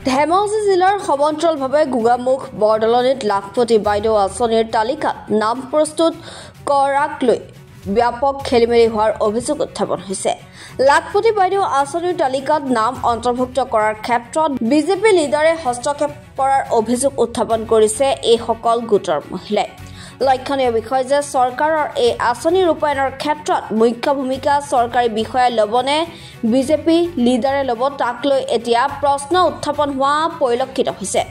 ধেমাজি জিলাৰ সমান্তৰালভাৱে গোগামুখ বৰদলনিত লাখপতি বাইদেউ আঁচনিৰ তালিকাত নাম প্ৰস্তুত কৰাক লৈ ব্যাপক খেলিমেলি হোৱাৰ অভিযোগ উত্থাপন হৈছে। লাখপতি বাইদেউ আঁচনিৰ তালিকাত নাম অন্তৰ্ভুক্ত কৰাৰ ক্ষেত্ৰত বিজেপি লিডাৰে হস্তক্ষেপ কৰাৰ অভিযোগ উত্থাপন কৰিছে এইসকল গোটৰ মহিলাই। লক্ষণীয় বিষয় যে চৰকাৰৰ এই আঁচনি ৰূপায়ণৰ ক্ষেত্ৰত মুখ্য ভূমিকা চৰকাৰী বিষয়াই ল'বনে বিজেপি লিডাৰে ল'ব তাক লৈ এতিয়া প্ৰশ্ন উত্থাপন হোৱা পৰিলক্ষিত হৈছে।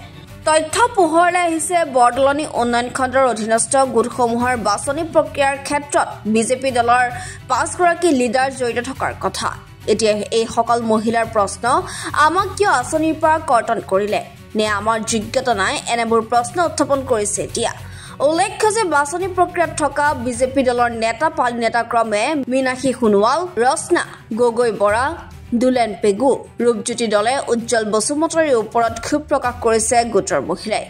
তথ্য পোহৰলৈ আহিছে বৰদলনি উন্নয়ন খণ্ডৰ অধীনস্থ গোটসমূহৰ বাছনি প্ৰক্ৰিয়াৰ ক্ষেত্ৰত বিজেপি দলৰ 5 গৰাকী লিডাৰ জড়িত থকাৰ কথা। এতিয়া এইসকল মহিলাৰ প্ৰশ্ন, আমাক কিয় আঁচনিৰ পৰা কৰ্তন কৰিলে নে আমাৰ যোগ্যতা নাই, এনেবোৰ প্ৰশ্ন উত্থাপন কৰিছে এতিয়া। উল্লেখ্য যে বাছনি প্ৰক্ৰিয়াত থকা বিজেপি দলৰ নেতা ক্ৰমে মীনাক্ষী সোণোৱাল, ৰচনা গগৈ বৰা, দুলেন পেগু, ৰূপজ্যোতি দলে উজ্জ্বল বসুমতাৰীৰ ওপৰত ক্ষোভ প্ৰকাশ কৰিছে গোটৰ মহিলাই।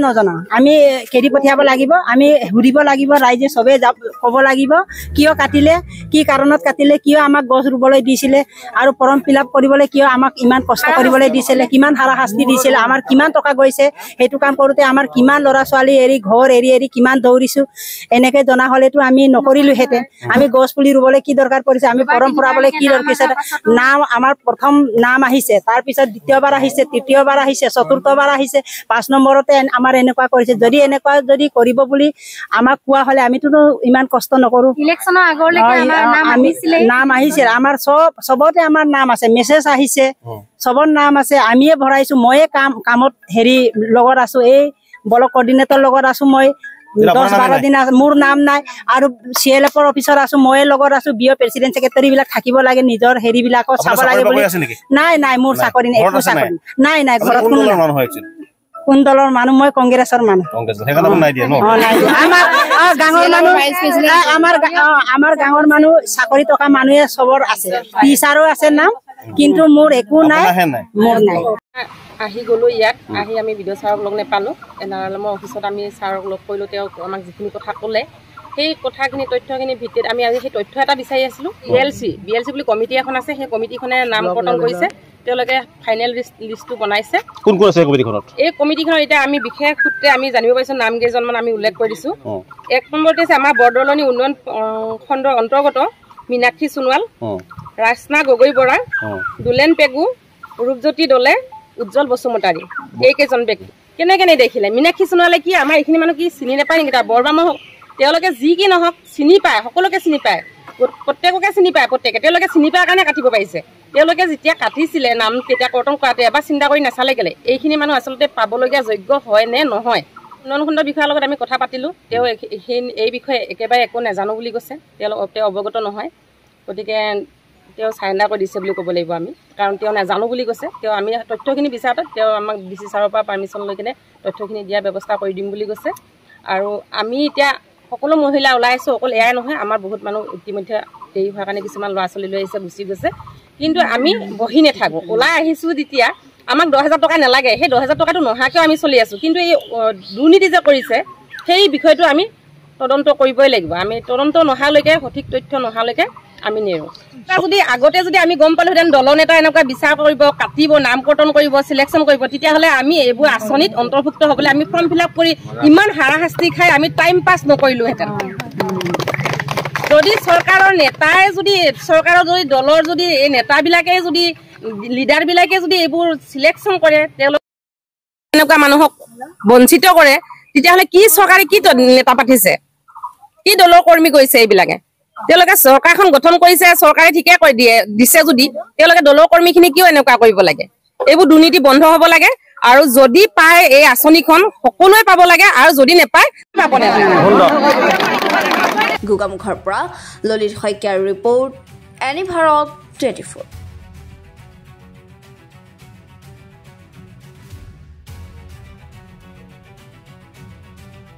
নজনা আমি খেদি পঠিয়াব লাগিব, আমি সুধিব লাগিব, ৰাইজে চবে ক'ব লাগিব কিয় কাটিলে, কি কাৰণত কাটিলে, কিয় আমাক গছ ৰুবলৈ দিছিলে আৰু ফৰ্ম ফিল আপ কৰিবলৈ কিয় আমাক ইমান কষ্ট কৰিবলৈ দিছিলে, কিমান হাৰাশাস্তি দিছিলে, আমাৰ কিমান টকা গৈছে, সেইটো কাম কৰোঁতে আমাৰ কিমান ল'ৰা ছোৱালী এৰি ঘৰ এৰি কিমান দৌৰিছোঁ। এনেকৈ জনা হ'লেতো আমি নকৰিলোহেঁতেন। আমি গছ পুলি ৰুবলৈ কি দৰকাৰ পৰিছে, আমি ফৰ্ম ফুৰাবলৈ কি দৰকাৰ পৰিছে। নাম আমাৰ প্ৰথম নাম আহিছে, তাৰপিছত দ্বিতীয়বাৰ আহিছে, তৃতীয়বাৰ আহিছে, চতুৰ্থবাৰ আহিছে, 5 নম্বৰতে আমাৰ এনেকুৱা কৰিছে। যদি এনেকুৱা কৰিব বুলি আমাক কোৱা হলে আমিতো ইমান কষ্ট নকৰোঁ। ইলেকশ্যনৰ আগলৈকে আমাৰ নাম আহিছিল, আমাৰ চবতে আমাৰ নাম আছে, মেছেজ আহিছে, চবৰ নাম আছে, আমিয়ে ভৰাইছো। ময়ে কামত লগত আছো, এই ব্লক কোঅৰ্ডিনেটৰ লগত আছো। মই 10-12 দিন মোৰ নাম নাই আৰু CLFৰ অফিচত আছো, ময়ে লগত আছো। বিঅ প্ৰেচিডেণ্ট ছেক্ৰেটাৰী বিলাক থাকিব লাগে, নিজৰ বিলাকো চাব লাগে বুলি। নাই মোৰ চাকৰি নাই, একো চাকৰি নাই। ঘৰত কোনো কোন দলৰ মানুহ? মই কংগ্ৰেছৰ মানুহ। আমাৰ গাঁৱৰ মানুহ চাকৰি থকা মানুহে চবৰ আছে, টিচাৰো আছে নাম, কিন্তু মোৰ একো নাই, মোৰ নাই। আহি গ'লো ইয়াত, আহি আমি বিডিঅ ছাৰক লগ নেপালোঁ। NRLMৰ অফিচত আমি ছাৰক লগ কৰিলোঁ। তেওঁ আমাক যিখিনি কথা ক'লে সেই কথাখিনি তথ্যখিনিৰ ভিত্তিত আমি আজি সেই তথ্য এটা বিচাৰি আছিলোঁ। BLC বুলি কমিটি এখন আছে, সেই কমিটিখনে নাম কৰ্তন কৰিছে। তেওঁলোকে ফাইনেল লিষ্টটো বনাইছে। কোন কোন আছে কমিটিখনত? এই কমিটিখনত এতিয়া আমি বিশেষ সূত্ৰে আমি জানিব পাৰিছোঁ, নাম কেইজনমান আমি উল্লেখ কৰি দিছোঁ। 1 নম্বৰতে আছে আমাৰ বৰদলনি উন্নয়ন খণ্ডৰ অন্তৰ্গত মীনাক্ষী সোণোৱাল, ৰচনা গগৈ বৰা, দুলেন পেগু, ৰূপজ্যোতি দলে, উজ্জ্বল বসুমতাৰী। এইকেইজন ব্যক্তি কেনেকৈ দেখিলে? মীনাক্ষী সোণোৱালে কি আমাৰ এইখিনি মানুহ কি চিনি নাপায় নেকি? বৰবামা তেওঁলোকে যি কি নহওক চিনি পায়, সকলোকে চিনি পায়, প্ৰত্যেককে চিনি পায়। তেওঁলোকে চিনি পায় কাৰণে কাটিব পাৰিছে। তেওঁলোকে যেতিয়া কাটিছিলে নাম, তেতিয়া কৰ্তন কৰাতে এবাৰ চিন্তা কৰি নাচালে কেলে? এইখিনি মানুহ আচলতে পাবলগীয়া যোগ্য হয় নে নহয়? উন্নয়ন খণ্ড বিষয়াৰ লগত আমি কথা পাতিলোঁ। তেওঁ এই বিষয়ে একেবাৰে একো নাজানো বুলি কৈছে। তেওঁ অৱগত নহয়, গতিকে তেওঁ চাৰেণ্ডাৰ কৰি দিছে বুলি ক'ব লাগিব আমি, কাৰণ তেওঁ নাজানো বুলি কৈছে। আমি তথ্যখিনি বিচাৰোঁতে তেওঁ আমাক DC ছাৰৰ পৰা পাৰ্মিশ্যন লৈ কিনে তথ্যখিনি দিয়াৰ ব্যৱস্থা কৰি দিম বুলি কৈছে। আৰু আমি এতিয়া সকলো মহিলা ওলাই আছোঁ, অকল এয়াই নহয়, আমাৰ বহুত মানুহ ইতিমধ্যে দেৰি হোৱাৰ কাৰণে কিছুমান ল'ৰা ছোৱালী লৈ আহিছে, গুচি গৈছে। কিন্তু আমি বহি নাথাকোঁ, ওলাই আহিছোঁ যেতিয়া আমাক 10,000 টকা নালাগে। সেই 10,000 টকাটো নহাকৈও আমি চলি আছোঁ। কিন্তু এই দুৰ্নীতি যে কৰিছে সেই বিষয়টো আমি তদন্ত কৰিবই লাগিব। আমি তদন্ত নহালৈকে, সঠিক তথ্য নহালৈকে আমি নেৰোঁ। যদি আগতে আমি গম পালোহেঁতেন দলৰ নেতা এনেকুৱা বিচাৰ কৰিব, কাটিব, নাম কৰ্তন কৰিব, চিলেকশ্যন কৰিব, তেতিয়াহ'লে আমি এইবোৰ আঁচনিত অন্তৰ্ভুক্ত হ'বলৈ আমি ফৰ্ম ফিল আপ কৰি ইমান হাৰাশাস্তি খাই আমি টাইম পাছ নকৰিলোহেঁতেন। যদি চৰকাৰৰ দলৰ যদি এই নেতাবিলাকে যদি লিডাৰবিলাকে যদি এইবোৰ চিলেকশ্যন কৰে, তেওঁলোকে এনেকুৱা মানুহক বঞ্চিত কৰে, তেতিয়াহ'লে কি চৰকাৰে কি নেতা পাতিছে, কি দলৰ কৰ্মী কৰিছে? এইবিলাকে তেওঁলোকে চৰকাৰখন গঠন কৰিছে, চৰকাৰে ঠিকে কৰি দিছে যদি তেওঁলোকে দলৰ কৰ্মীখিনি কিয় এনেকুৱা কৰিব লাগে? এইবোৰ দুৰ্নীতি বন্ধ হ'ব লাগে। আৰু যদি পায় এই আঁচনিখন সকলোৱে পাব লাগে, আৰু যদি নেপায় পাব নালাগে। গোগামুখৰ পৰা ললিত শইকীয়াৰ ৰিপৰ্ট, এনি ভাৰত 24।